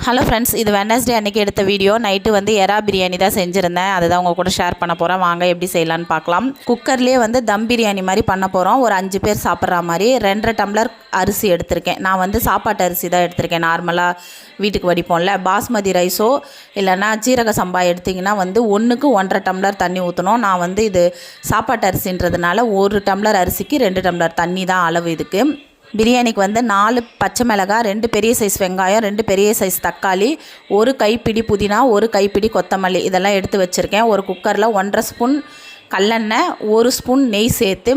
Hello friends, இது Wednesday அன்றைக்கி எடுத்த வீடியோ. நைட்டு வந்து எறா பிரியாணி தான் செஞ்சுருந்தேன். அதுதான் உங்கள் கூட ஷேர் பண்ண போகிறேன். வாங்க எப்படி செய்யலான்னு பார்க்கலாம். குக்கர்லேயே வந்து தம் பிரியாணி மாதிரி பண்ண போகிறோம். ஒரு 5 பேர் சாப்பிட்ற மாதிரி 2.5 டம்ளர் அரிசி எடுத்திருக்கேன். நான் வந்து சாப்பாட்டு அரிசி தான் எடுத்திருக்கேன். நார்மலாக வீட்டுக்கு வடிப்போம்ல, பாஸ்மதி ரைஸோ இல்லைனா ஜீரக சம்பா எடுத்திங்கன்னா வந்து 1க்கு 1.5 டம்ளர் தண்ணி ஊற்றணும். நான் வந்து இது சாப்பாட்டு அரிசின்றதுனால 1 டம்ளர் அரிசிக்கு 2 டம்ளர் தண்ணி தான் அளவு. இதுக்கு பிரியாணிக்கு வந்து 4 பச்சை மிளகாய், 2 பெரிய சைஸ் வெங்காயம், 2 பெரிய சைஸ் தக்காளி, 1 கைப்பிடி புதினா, 1 கைப்பிடி கொத்தமல்லி இதெல்லாம் எடுத்து வச்சுருக்கேன். ஒரு குக்கரில் 1.5 ஸ்பூன் கல்லெண்ணெய், 1 ஸ்பூன் நெய் சேர்த்து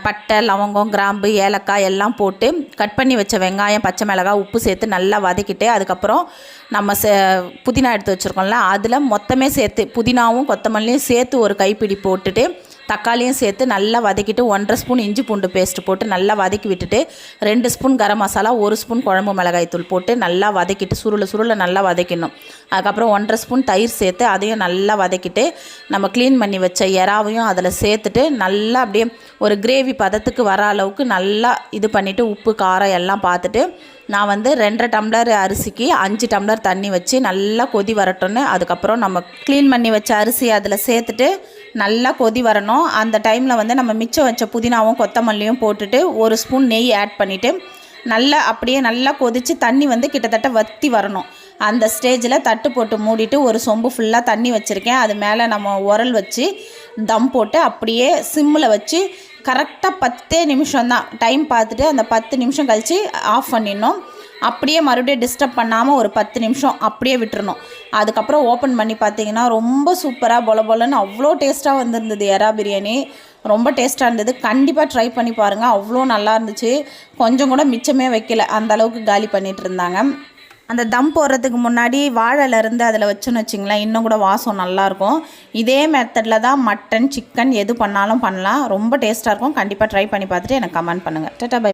பட்டை, லவங்கம், கிராம்பு, ஏலக்காய் எல்லாம் போட்டு கட் பண்ணி வச்ச வெங்காயம், பச்சை மிளகாய், உப்பு சேர்த்து நல்லா வதக்கிட்டு, அதுக்கப்புறம் நம்ம புதினா எடுத்து வச்சுருக்கோம்ல அதில் மொத்தமே சேர்த்து புதினாவும் கொத்தமல்லியும் சேர்த்து 1 கைப்பிடி போட்டுட்டு தக்காளியும் சேர்த்து நல்லா வதக்கிட்டு 1.5 ஸ்பூன் இஞ்சி பூண்டு பேஸ்ட்டு போட்டு நல்லா வதக்கி விட்டுட்டு 2 ஸ்பூன் கரம் மசாலா, 1 ஸ்பூன் குழம்பு மிளகாய் தூள் போட்டு நல்லா வதக்கிட்டு சுருளை நல்லா வதக்கிடணும். அதுக்கப்புறம் 1.5 ஸ்பூன் தயிர் சேர்த்து அதையும் நல்லா வதக்கிட்டு நம்ம க்ளீன் பண்ணி வச்ச எறாவையும் அதில் சேர்த்துட்டு நல்லா அப்படியே ஒரு கிரேவி பதத்துக்கு வர அளவுக்கு நல்லா இது பண்ணிவிட்டு உப்பு காரம் எல்லாம் பார்த்துட்டு நான் வந்து 2.5 டம்ளர் அரிசிக்கு 5 டம்ளர் தண்ணி வச்சு நல்லா கொதி வரட்டோன்னு அதுக்கப்புறம் நம்ம க்ளீன் பண்ணி வச்ச அரிசி அதில் சேர்த்துட்டு நல்லா கொதி வரணும். அந்த டைமில் வந்து நம்ம மிச்சம் வச்ச புதினாவும் கொத்தமல்லியும் போட்டுட்டு 1 ஸ்பூன் நெய் ஆட் பண்ணிவிட்டு நல்லா அப்படியே நல்லா கொதித்து தண்ணி வந்து கிட்டத்தட்ட வற்றி வரணும். அந்த ஸ்டேஜில் தட்டு போட்டு மூடிட்டு ஒரு சொம்பு ஃபுல்லாக தண்ணி வச்சுருக்கேன். அது மேலே நம்ம உரல் வச்சு தம் போட்டு அப்படியே சிம்மில் வச்சு கரெக்டாக 10 நிமிஷம் தான் டைம் பார்த்துட்டு அந்த 10 நிமிஷம் கழித்து ஆஃப் பண்ணிடணும். அப்படியே மறுபடியும் டிஸ்டர்ப் பண்ணாமல் ஒரு 10 நிமிஷம் அப்படியே விட்டுறணும். அதுக்கப்புறம் ஓப்பன் பண்ணி பார்த்தீங்கன்னா ரொம்ப சூப்பராக பொலன்னு அவ்வளோ டேஸ்ட்டாக வந்திருந்தது. எறா பிரியாணி ரொம்ப டேஸ்ட்டாக இருந்தது. கண்டிப்பாக ட்ரை பண்ணி பாருங்கள். அவ்வளோ நல்லா இருந்துச்சு. கொஞ்சம் கூட மிச்சமே வைக்கல, அந்த அளவுக்கு காலி பண்ணிகிட்டு இருந்தாங்க. அந்த தம் போடுறதுக்கு முன்னாடி வாழையிலேருந்து அதில் வச்சோன்னு வச்சிங்களேன், இன்னும் கூட வாசம் நல்லாயிருக்கும். இதே மெத்தடில் தான் மட்டன், சிக்கன் எது பண்ணாலும் பண்ணலாம். ரொம்ப டேஸ்ட்டாக இருக்கும். கண்டிப்பாக ட்ரை பண்ணி பார்த்துட்டு எனக்கு கமெண்ட் பண்ணுங்கள். Tata bye.